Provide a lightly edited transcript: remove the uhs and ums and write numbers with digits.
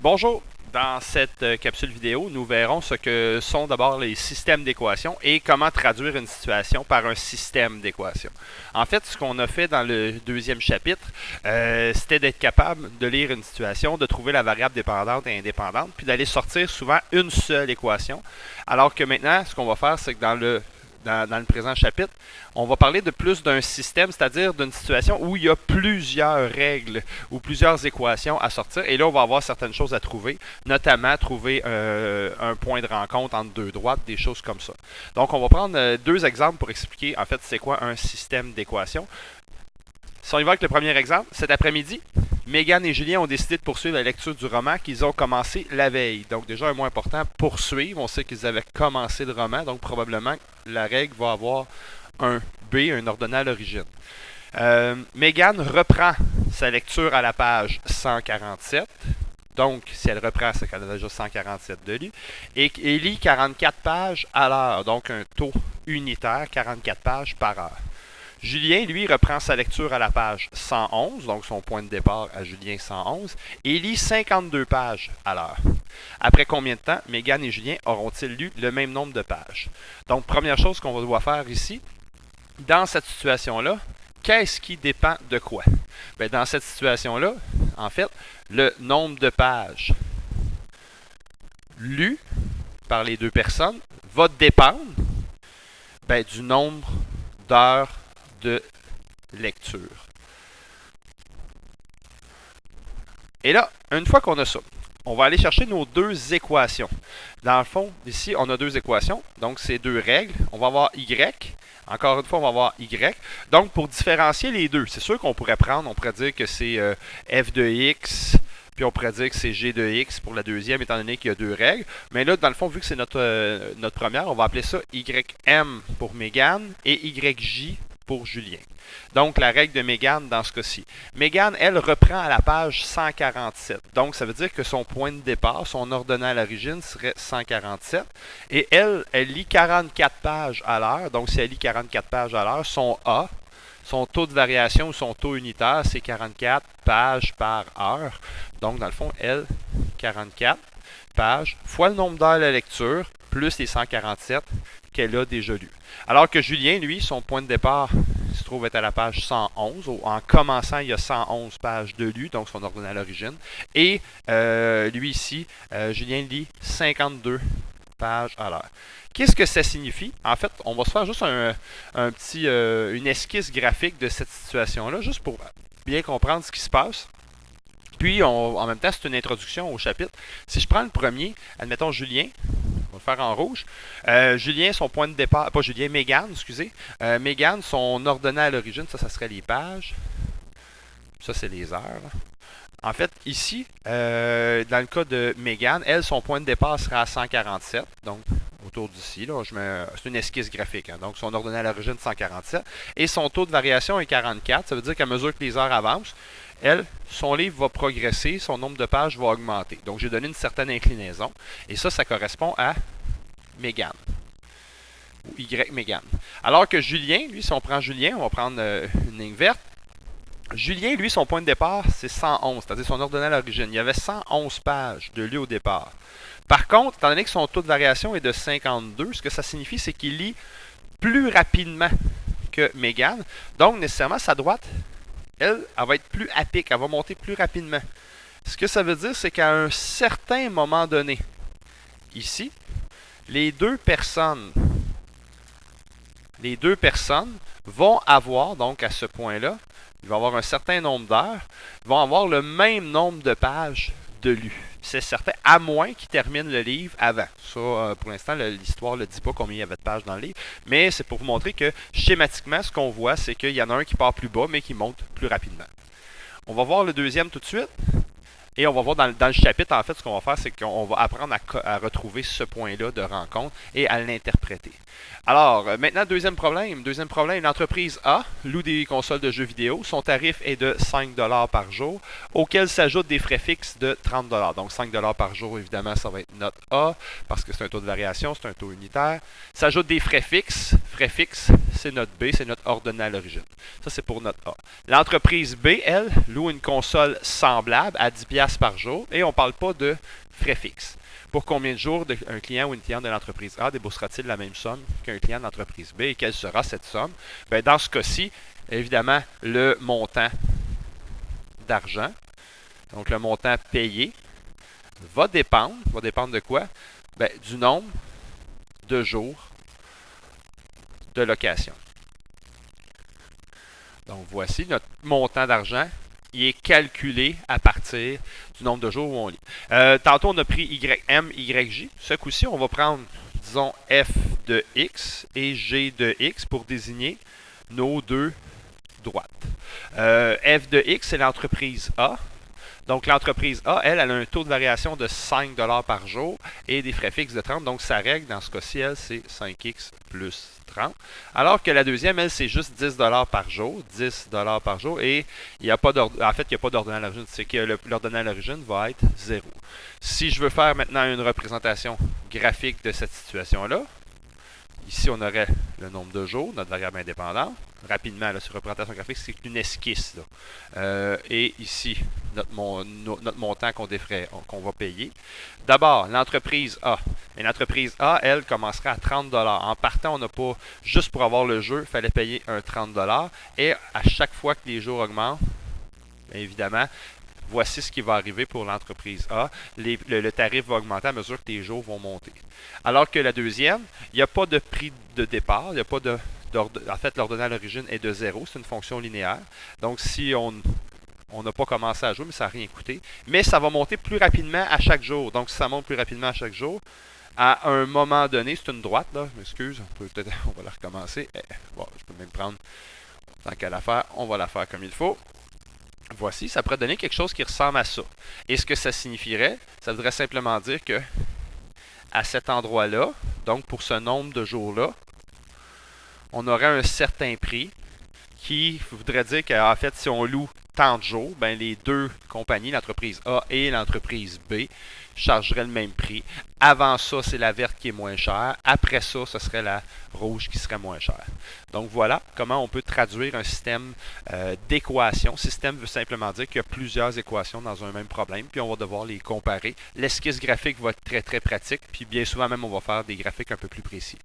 Bonjour! Dans cette capsule vidéo, nous verrons ce que sont d'abord les systèmes d'équations et comment traduire une situation par un système d'équations. En fait, ce qu'on a fait dans le deuxième chapitre, c'était d'être capable de lire une situation, de trouver la variable dépendante et indépendante, puis d'aller sortir souvent une seule équation. Alors que maintenant, ce qu'on va faire, c'est que dans le présent chapitre, on va parler de plus d'un système, c'est-à-dire d'une situation où il y a plusieurs règles ou plusieurs équations à sortir. Et là, on va avoir certaines choses à trouver, notamment trouver un point de rencontre entre deux droites, des choses comme ça. Donc, on va prendre deux exemples pour expliquer, en fait, c'est quoi un système d'équations. Si on y va avec le premier exemple, cet après-midi, Mégane et Julien ont décidé de poursuivre la lecture du roman qu'ils ont commencé la veille. Donc déjà un mot important, poursuivre. On sait qu'ils avaient commencé le roman, donc probablement la règle va avoir un B, un ordonnal à l'origine. Mégane reprend sa lecture à la page 147. Donc, si elle reprend, c'est qu'elle a déjà 147 de lu. Et lit 44 pages à l'heure, donc un taux unitaire, 44 pages par heure. Julien, lui, reprend sa lecture à la page 111, donc son point de départ à Julien 111, et lit 52 pages à l'heure. Après combien de temps Mégane et Julien auront-ils lu le même nombre de pages? Donc, première chose qu'on va devoir faire ici, dans cette situation-là, qu'est-ce qui dépend de quoi? Bien, dans cette situation-là, en fait, le nombre de pages lues par les deux personnes va dépendre du nombre d'heures de lecture. Et là, une fois qu'on a ça, on va aller chercher nos deux équations. Dans le fond, ici, on a deux équations. Donc, c'est deux règles. On va avoir Y. Encore une fois, on va avoir Y. Donc, pour différencier les deux, c'est sûr qu'on pourrait pourrait dire que c'est f de x, puis on pourrait dire que c'est g de x pour la deuxième, étant donné qu'il y a deux règles. Mais là, dans le fond, vu que c'est notre première, on va appeler ça ym pour Mégane et yj pour Julien. Donc, la règle de Mégane dans ce cas-ci. Mégane, elle, reprend à la page 147. Donc, ça veut dire que son point de départ, son ordonnal à l'origine serait 147. Et elle lit 44 pages à l'heure. Donc, si elle lit 44 pages à l'heure, son A, son taux de variation ou son taux unitaire, c'est 44 pages par heure. Donc, dans le fond, elle, 44 pages fois le nombre d'heures de la lecture, plus les 147 qu'elle a déjà lu. Alors que Julien, lui, son point de départ se trouve être à la page 111. En commençant, il y a 111 pages de lu, donc son ordonnal à l'origine. Et lui ici, Julien lit 52 pages à l'heure. Qu'est-ce que ça signifie? En fait, on va se faire juste une esquisse graphique de cette situation-là, juste pour bien comprendre ce qui se passe. Puis, en même temps, c'est une introduction au chapitre. Si je prends le premier, admettons Julien, on va le faire en rouge. Julien, son point de départ, pas Julien, Mégane, excusez. Mégane, son ordonnal à l'origine, ça serait les pages. Ça, c'est les heures. Là. En fait, ici, dans le cas de Mégane, elle, son point de départ sera à 147. Donc, autour d'ici, là, c'est une esquisse graphique. Hein, donc, son ordonnal à l'origine, 147. Et son taux de variation est 44. Ça veut dire qu'à mesure que les heures avancent, elle, son livre va progresser, son nombre de pages va augmenter. Donc, j'ai donné une certaine inclinaison. Et ça correspond à Mégane. Ou Y Mégane. Alors que Julien, lui, si on prend Julien, on va prendre une ligne verte. Julien, lui, son point de départ, c'est 111, c'est-à-dire son ordonnal à l'origine. Il y avait 111 pages de lu au départ. Par contre, étant donné que son taux de variation est de 52, ce que ça signifie, c'est qu'il lit plus rapidement que Mégane. Donc, nécessairement, sa droite, elle va être plus à pic, elle va monter plus rapidement. Ce que ça veut dire, c'est qu'à un certain moment donné, ici, les deux personnes vont avoir, donc à ce point-là, ils vont avoir un certain nombre d'heures, vont avoir le même nombre de pages de lu. C'est certain, à moins qu'ils terminent le livre avant. Ça, pour l'instant, l'histoire ne dit pas combien il y avait de pages dans le livre, mais c'est pour vous montrer que schématiquement, ce qu'on voit, c'est qu'il y en a un qui part plus bas, mais qui monte plus rapidement. On va voir le deuxième tout de suite. Et on va voir dans le chapitre, en fait, ce qu'on va faire, c'est qu'on va apprendre à retrouver ce point-là de rencontre et à l'interpréter. Alors, maintenant, deuxième problème, l'entreprise A loue des consoles de jeux vidéo. Son tarif est de 5 $ par jour, auquel s'ajoutent des frais fixes de 30 $. Donc, 5 $ par jour, évidemment, ça va être notre A, parce que c'est un taux de variation, c'est un taux unitaire. S'ajoutent des frais fixes. Frais fixes, c'est notre B, c'est notre ordonnal à l'origine. Ça, c'est pour notre A. L'entreprise B, elle, loue une console semblable à 10 $ pièces par jour et on ne parle pas de frais fixes. Pour combien de jours un client ou une cliente de l'entreprise A déboursera-t-il la même somme qu'un client de l'entreprise B et quelle sera cette somme? Bien, dans ce cas-ci, évidemment, le montant d'argent, donc le montant payé, va dépendre de quoi? Bien, du nombre de jours de location. Donc, voici notre montant d'argent. Il est calculé à partir du nombre de jours où on lit. Tantôt, on a pris YM, YJ. Ce coup-ci, on va prendre, disons, F de X et G de X pour désigner nos deux droites. F de X, c'est l'entreprise A. Donc, l'entreprise A, elle a un taux de variation de 5 $ par jour et des frais fixes de 30. Donc, sa règle, dans ce cas-ci, elle, c'est 5X plus 30. Alors que la deuxième, elle, c'est juste 10 $ par jour. 10 $ par jour. Et il n'y a pas d'ordonnée. En fait, il n'y a pas d'ordonnée à l'origine. C'est que l'ordonnée à l'origine va être 0. Si je veux faire maintenant une représentation graphique de cette situation-là, ici, on aurait le nombre de jours, notre variable indépendante. Rapidement, là, sur représentation graphique, c'est une esquisse. Et ici, notre montant qu'on va payer. D'abord, l'entreprise A. Et l'entreprise A, elle, commencerait à 30 $. En partant, on n'a pas, juste pour avoir le jeu, il fallait payer un 30 $. Et à chaque fois que les jours augmentent, bien évidemment, voici ce qui va arriver pour l'entreprise A. Le tarif va augmenter à mesure que les jours vont monter. Alors que la deuxième, il n'y a pas de prix de départ, il n'y a pas de... En fait, l'ordonnée à l'origine est de 0, c'est une fonction linéaire. Donc, si on n'a pas commencé à jouer, mais ça n'a rien coûté. Mais ça va monter plus rapidement à chaque jour. Donc, si ça monte plus rapidement à chaque jour, à un moment donné, c'est une droite, là, je m'excuse, on va la recommencer. Bon, je peux même prendre, tant qu'à la faire, on va la faire comme il faut. Voici, ça pourrait donner quelque chose qui ressemble à ça. Et ce que ça signifierait, ça voudrait simplement dire que à cet endroit-là, donc pour ce nombre de jours-là, on aurait un certain prix qui voudrait dire qu'en fait, si on loue tant de jours, ben les deux compagnies, l'entreprise A et l'entreprise B, chargeraient le même prix. Avant ça, c'est la verte qui est moins chère. Après ça, ce serait la rouge qui serait moins chère. Donc voilà comment on peut traduire un système d'équations. Système veut simplement dire qu'il y a plusieurs équations dans un même problème, puis on va devoir les comparer. L'esquisse graphique va être très très pratique, puis bien souvent même on va faire des graphiques un peu plus précis.